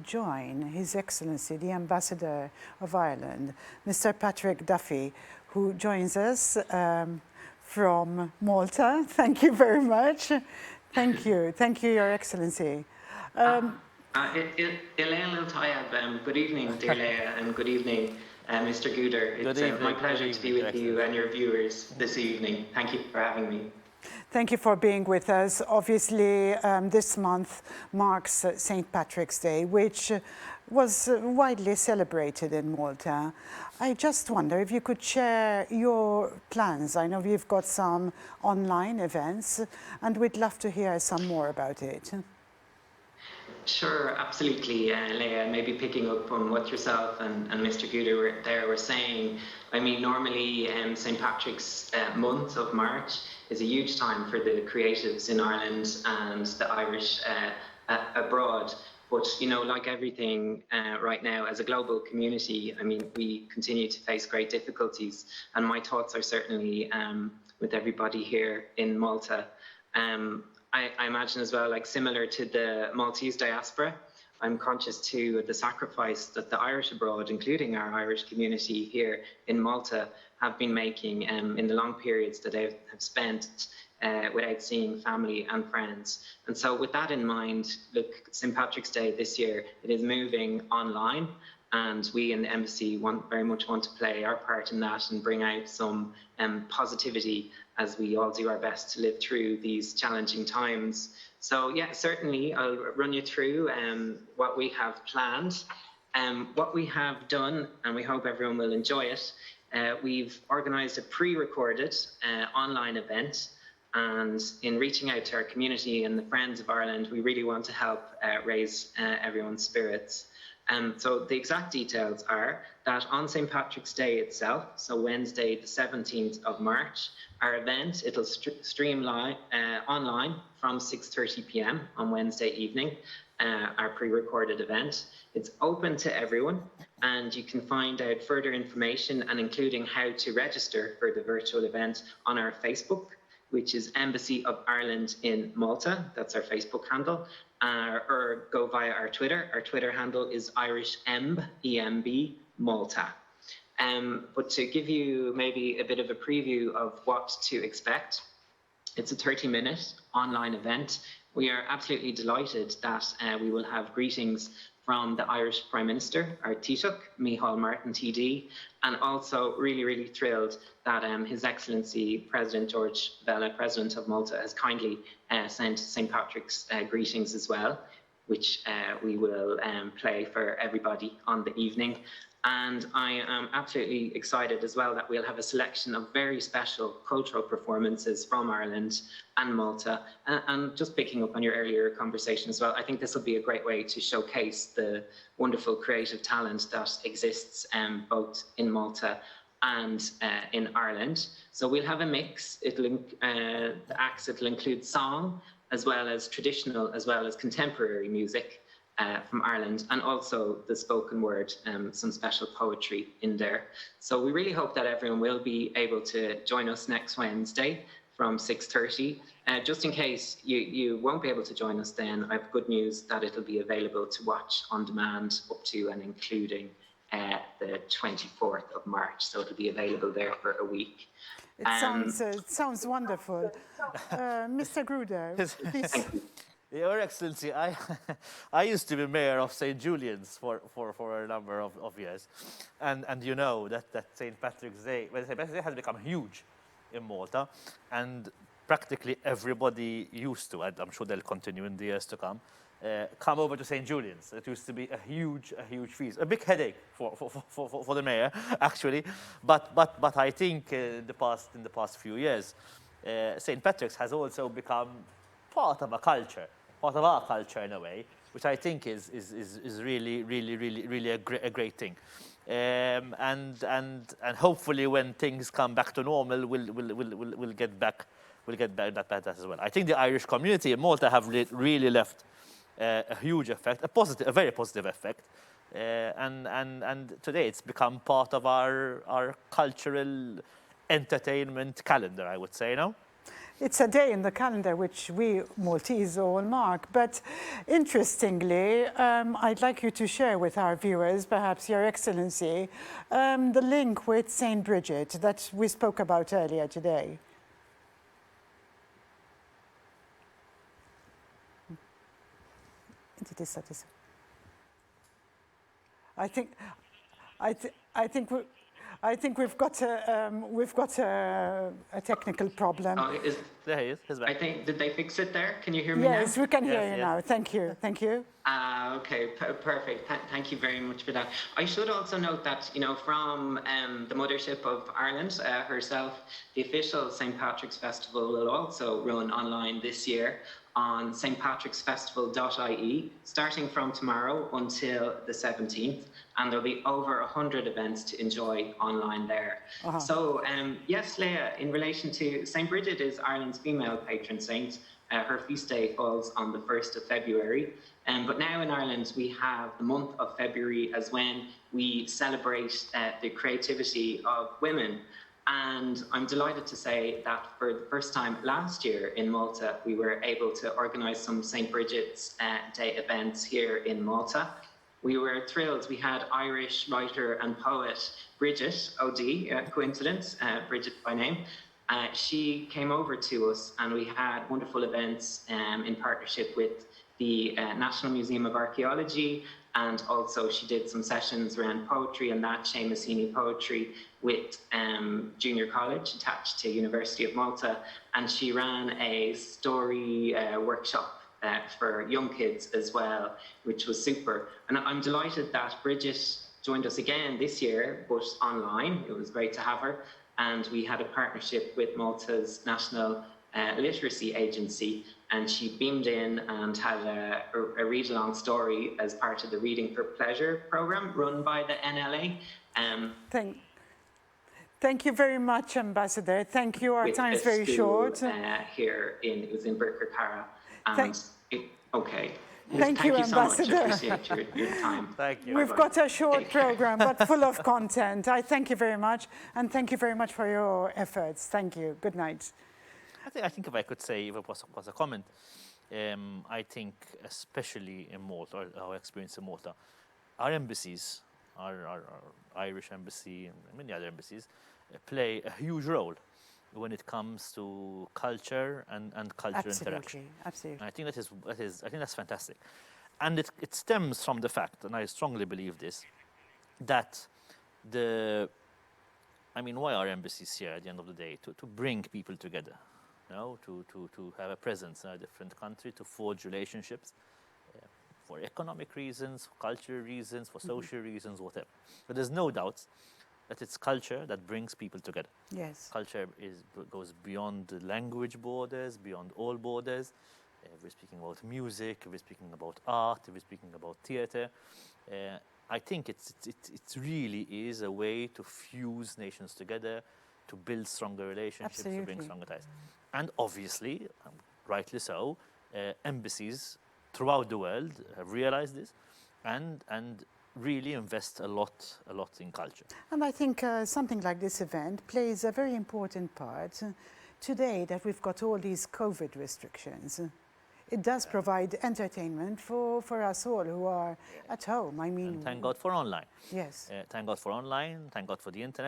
join His Excellency, the Ambassador of Ireland, Mr. Patrick Duffy, who joins us from Malta. Thank you very much. Thank you, Your Excellency. Good evening, dear Leah, and good evening, Mr. Gooder. It's my pleasure to be with you and your viewers this evening. Thank you for having me. Thank you for being with us. Obviously, this month marks St. Patrick's Day, which was widely celebrated in Malta. I just wonder if you could share your plans. I know you've got some online events, and we'd love to hear some more about it. Sure, absolutely, Leah. Maybe picking up on what yourself and Mr. Gooder were saying. I mean, normally St. Patrick's month of March is a huge time for the creatives in Ireland and the Irish abroad. But, you know, like everything right now, as a global community, I mean, we continue to face great difficulties. And my thoughts are certainly with everybody here in Malta. I imagine as well, like similar to the Maltese diaspora, I'm conscious too of the sacrifice that the Irish abroad, including our Irish community here in Malta, have been making in the long periods that they have spent without seeing family and friends. And so with that in mind, look, St. Patrick's Day this year, it is moving online, and we in the embassy very much want to play our part in that and bring out some positivity as we all do our best to live through these challenging times. So yeah, certainly I'll run you through what we have planned. What we have done, and we hope everyone will enjoy it, we've organised a pre-recorded online event, and in reaching out to our community and the Friends of Ireland, we really want to help raise everyone's spirits. So the exact details are that on St. Patrick's Day itself, so Wednesday the 17th of March, our event, it'll stream live online from 6:30 p.m. on Wednesday evening, our pre-recorded event. It's open to everyone, and you can find out further information and including how to register for the virtual event on our Facebook, which is Embassy of Ireland in Malta. That's our Facebook handle. Or go via our Twitter. Our Twitter handle is IrishEmb, E-M-B, Malta. But to give you maybe a bit of a preview of what to expect, it's a 30-minute online event. We are absolutely delighted that we will have greetings from the Irish Prime Minister, our Taoiseach, Micheál Martin TD, and also really, really thrilled that His Excellency President George Vella, President of Malta, has kindly sent St. Patrick's greetings as well, which we will play for everybody on the evening. And I am absolutely excited as well that we'll have a selection of very special cultural performances from Ireland and Malta. And just picking up on your earlier conversation as well, I think this will be a great way to showcase the wonderful creative talent that exists both in Malta and in Ireland. So we'll have a mix. The acts, it'll include song, as well as traditional, as well as contemporary music. From Ireland, and also the spoken word, some special poetry in there. So we really hope that everyone will be able to join us next Wednesday from 6:30. Just in case you won't be able to join us then, I have good news that it'll be available to watch on demand up to and including the 24th of March. So it'll be available there for a week. It sounds wonderful. Mr. Gruder, please. Your Excellency, I used to be mayor of St. Julian's for a number of years, and you know that St. Patrick's Day, St. Patrick's Day has become huge in Malta, and practically everybody used to, and I'm sure they'll continue in the years to come over to St. Julian's. It used to be a huge feast, a big headache for the mayor actually, but I think in the past few years, St. Patrick's has also become part of our culture in a way, which I think is really a great thing. And hopefully when things come back to normal, we'll get back that as well. I think the Irish community in Malta have really left a huge effect, a very positive effect. And today it's become part of our cultural entertainment calendar, I would say, no? It's a day in the calendar which we Maltese all mark, but interestingly, I'd like you to share with our viewers, perhaps Your Excellency, the link with St. Bridget that we spoke about earlier today. I think we've got a technical problem. Oh, There he is. He's back. I think, did they fix it there? Can you hear me Yes, now? we can hear Yes, you yes. now. Thank you. Thank you. Okay, perfect. Thank you very much for that. I should also note that, you know, from the mothership of Ireland herself, the official St. Patrick's Festival will also run online this year on stpatricksfestival.ie, starting from tomorrow until the 17th, and there'll be over 100 events to enjoy online there. So, yes, Leah, in relation to St. Bridget is Ireland's female patron saint. Her feast day falls on the 1st of February. But now in Ireland, we have the month of February as when we celebrate the creativity of women. And I'm delighted to say that for the first time last year in Malta, we were able to organise some St. Bridget's Day events here in Malta. We were thrilled. We had Irish writer and poet Bridget O.D., coincidence, Bridget by name. She came over to us and we had wonderful events in partnership with the National Museum of Archaeology, and also she did some sessions around poetry and that, Seamus poetry, with Junior College attached to University of Malta, and she ran a story workshop for young kids as well, which was super. And I'm delighted that Bridget joined us again this year, but online. It was great to have her. And we had a partnership with Malta's National Literacy Agency, and she beamed in and had a read-along story as part of the Reading for Pleasure program run by the NLA. Thank you very much, Ambassador. Thank you. Our time is very short. It was in Birkirkara. Okay. Thank you, Ambassador. So much. I appreciate your time. Thank you. We've got a short program, but full of content. I thank you very much, and thank you very much for your efforts. Thank you. Good night. I think if I could say, if it was a comment, I think especially in Malta, or our experience in Malta, our embassies, our Irish embassy and many other embassies, play a huge role when it comes to culture and cultural interaction. Absolutely. And I think I think that's fantastic. And it stems from the fact, and I strongly believe this, that why are embassies here at the end of the day? To bring people together, you know, to have a presence in a different country, to forge relationships for economic reasons, for cultural reasons, for social reasons, whatever. But there's no doubt that it's culture that brings people together. Yes. Culture goes beyond the language borders, beyond all borders. We're speaking about music, we're speaking about art, we're speaking about theatre. I think it really is a way to fuse nations together, to build stronger relationships, to bring stronger ties. And obviously, rightly so, embassies throughout the world have realized this and really invest a lot in culture. And I think something like this event plays a very important part. Today that we've got all these COVID restrictions, it does provide entertainment for us all who are at home. And thank God for online. Yes. Thank God for online, thank God for the internet.